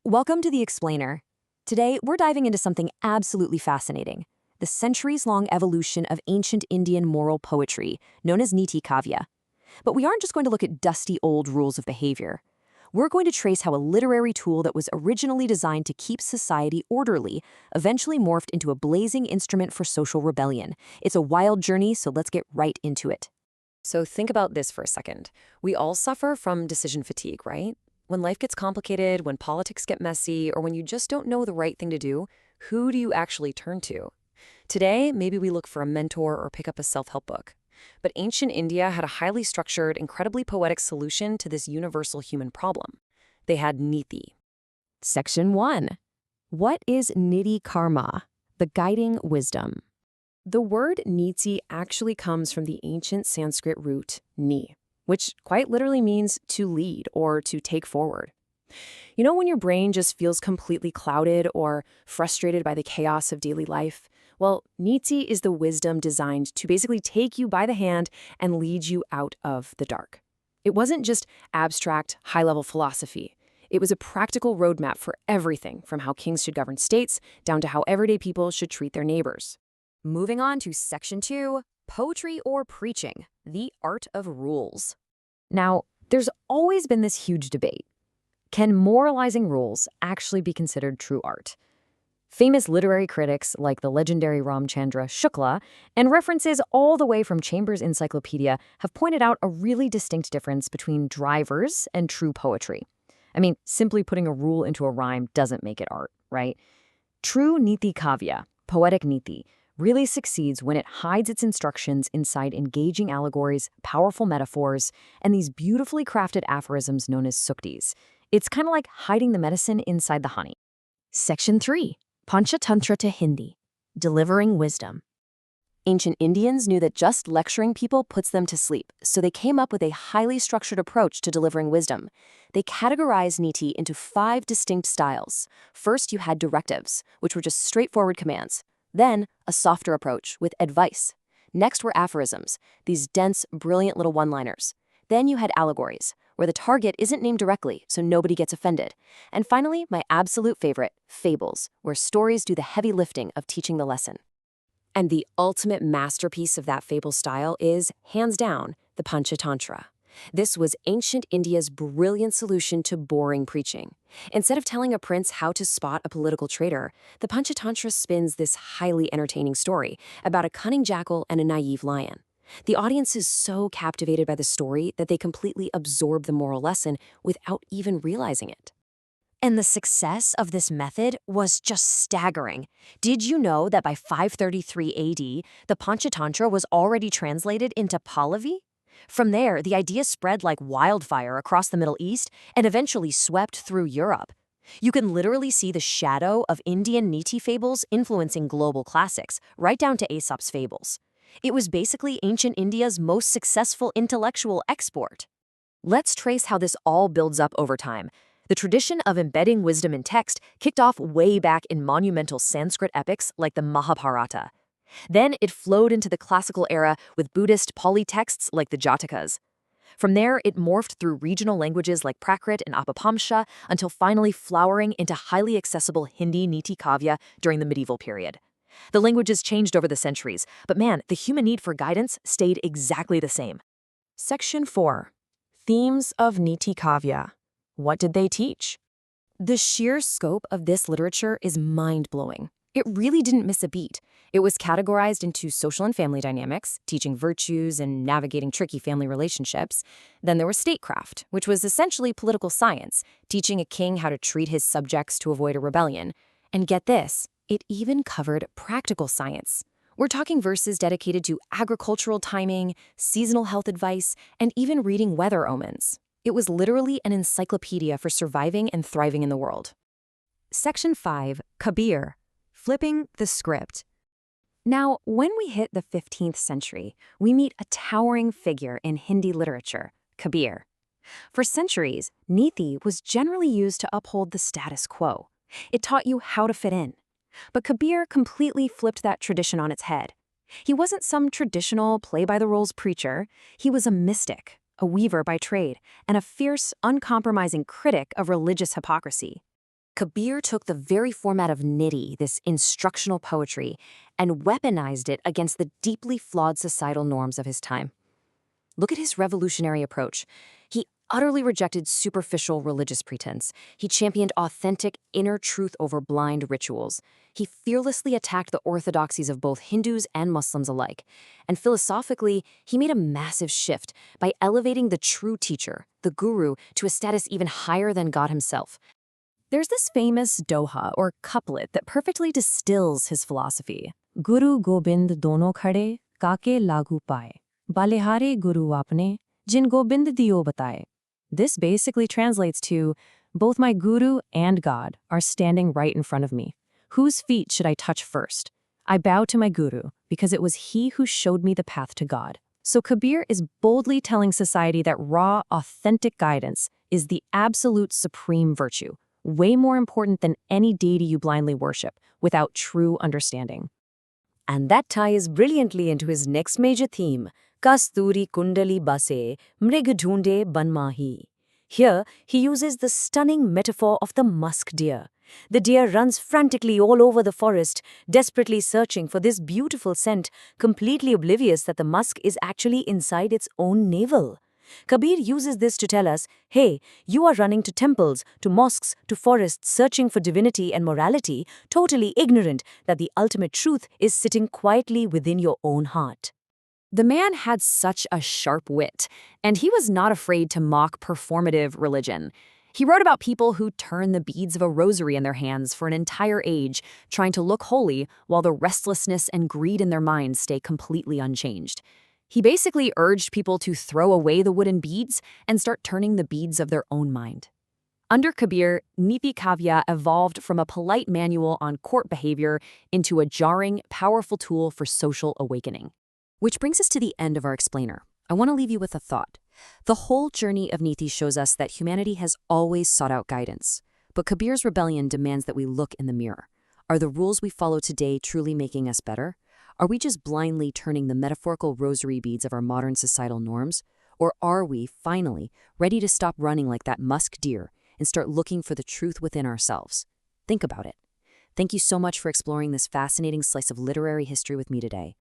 Welcome to The Explainer. Today, we're diving into something absolutely fascinating, the centuries-long evolution of ancient Indian moral poetry, known as Niti-Kavya. But we aren't just going to look at dusty old rules of behavior. We're going to trace how a literary tool that was originally designed to keep society orderly eventually morphed into a blazing instrument for social rebellion. It's a wild journey, so let's get right into it. So think about this for a second. We all suffer from decision fatigue, right? When life gets complicated, when politics get messy, or when you just don't know the right thing to do, who do you actually turn to? Today, maybe we look for a mentor or pick up a self-help book. But ancient India had a highly structured, incredibly poetic solution to this universal human problem. They had Niti. Section 1. What is Niti Karma, the guiding wisdom? The word Niti actually comes from the ancient Sanskrit root ni, which quite literally means to lead or to take forward. You know when your brain just feels completely clouded or frustrated by the chaos of daily life? Well, Niti is the wisdom designed to basically take you by the hand and lead you out of the dark. It wasn't just abstract, high-level philosophy. It was a practical roadmap for everything from how kings should govern states down to how everyday people should treat their neighbors. Moving on to Section 2, Poetry or Preaching, the Art of Rules. Now, there's always been this huge debate. Can moralizing rules actually be considered true art? Famous literary critics like the legendary Ramchandra Shukla and references all the way from Chambers' Encyclopedia have pointed out a really distinct difference between dry verse and true poetry. I mean, simply putting a rule into a rhyme doesn't make it art, right? True Niti Kavya, poetic Niti, really succeeds when it hides its instructions inside engaging allegories, powerful metaphors, and these beautifully crafted aphorisms known as suktis. It's kind of like hiding the medicine inside the honey. Section 3. Panchatantra to Hindi. Delivering wisdom. Ancient Indians knew that just lecturing people puts them to sleep, so they came up with a highly structured approach to delivering wisdom. They categorized Niti into 5 distinct styles. First, you had directives, which were just straightforward commands. Then, a softer approach with advice. Next were aphorisms, these dense, brilliant little one-liners. Then you had allegories, where the target isn't named directly, so nobody gets offended. And finally, my absolute favorite, fables, where stories do the heavy lifting of teaching the lesson. And the ultimate masterpiece of that fable style is, hands down, the Panchatantra. This was ancient India's brilliant solution to boring preaching. Instead of telling a prince how to spot a political traitor, the Panchatantra spins this highly entertaining story about a cunning jackal and a naive lion. The audience is so captivated by the story that they completely absorb the moral lesson without even realizing it. And the success of this method was just staggering. Did you know that by 533 AD, the Panchatantra was already translated into Pahlavi? From there, the idea spread like wildfire across the Middle East and eventually swept through Europe. You can literally see the shadow of Indian Niti fables influencing global classics, right down to Aesop's fables. It was basically ancient India's most successful intellectual export. Let's trace how this all builds up over time. The tradition of embedding wisdom in text kicked off way back in monumental Sanskrit epics like the Mahabharata. Then it flowed into the classical era with Buddhist Pali texts like the Jatakas. From there, it morphed through regional languages like Prakrit and Apapamsha until finally flowering into highly accessible Hindi Niti-Kavya during the medieval period. The languages changed over the centuries, but man, the human need for guidance stayed exactly the same. Section 4. Themes of Niti-Kavya. What did they teach? The sheer scope of this literature is mind-blowing. It really didn't miss a beat. It was categorized into social and family dynamics, teaching virtues and navigating tricky family relationships. Then there was statecraft, which was essentially political science, teaching a king how to treat his subjects to avoid a rebellion. And get this, it even covered practical science. We're talking verses dedicated to agricultural timing, seasonal health advice, and even reading weather omens. It was literally an encyclopedia for surviving and thriving in the world. Section 5, Kabir. Flipping the script. Now, when we hit the 15th century, we meet a towering figure in Hindi literature, Kabir. For centuries, Niti was generally used to uphold the status quo. It taught you how to fit in. But Kabir completely flipped that tradition on its head. He wasn't some traditional play-by-the-rules preacher. He was a mystic, a weaver by trade, and a fierce, uncompromising critic of religious hypocrisy. Kabir took the very format of Niti, this instructional poetry, and weaponized it against the deeply flawed societal norms of his time. Look at his revolutionary approach. He utterly rejected superficial religious pretense. He championed authentic inner truth over blind rituals. He fearlessly attacked the orthodoxies of both Hindus and Muslims alike. And philosophically, he made a massive shift by elevating the true teacher, the guru, to a status even higher than God himself. There's this famous doha, or couplet, that perfectly distills his philosophy. Guru Gobind dono khade, kake lagu paye. Balihare guru apne, jin Gobind diyo bataye. This basically translates to, both my guru and God are standing right in front of me. Whose feet should I touch first? I bow to my guru, because it was he who showed me the path to God. So Kabir is boldly telling society that raw, authentic guidance is the absolute supreme virtue, way more important than any deity you blindly worship, without true understanding. And that ties brilliantly into his next major theme, Kasturi Kundali Base, Mrig Dhunde Banmahi. Here, he uses the stunning metaphor of the musk deer. The deer runs frantically all over the forest, desperately searching for this beautiful scent, completely oblivious that the musk is actually inside its own navel. Kabir uses this to tell us, hey, you are running to temples, to mosques, to forests, searching for divinity and morality, totally ignorant that the ultimate truth is sitting quietly within your own heart. The man had such a sharp wit, and he was not afraid to mock performative religion. He wrote about people who turn the beads of a rosary in their hands for an entire age, trying to look holy while the restlessness and greed in their minds stay completely unchanged. He basically urged people to throw away the wooden beads and start turning the beads of their own mind. Under Kabir, Niti-Kavya evolved from a polite manual on court behavior into a jarring, powerful tool for social awakening. Which brings us to the end of our explainer. I want to leave you with a thought. The whole journey of Niti shows us that humanity has always sought out guidance. But Kabir's rebellion demands that we look in the mirror. Are the rules we follow today truly making us better? Are we just blindly turning the metaphorical rosary beads of our modern societal norms? Or are we, finally, ready to stop running like that musk deer and start looking for the truth within ourselves? Think about it. Thank you so much for exploring this fascinating slice of literary history with me today.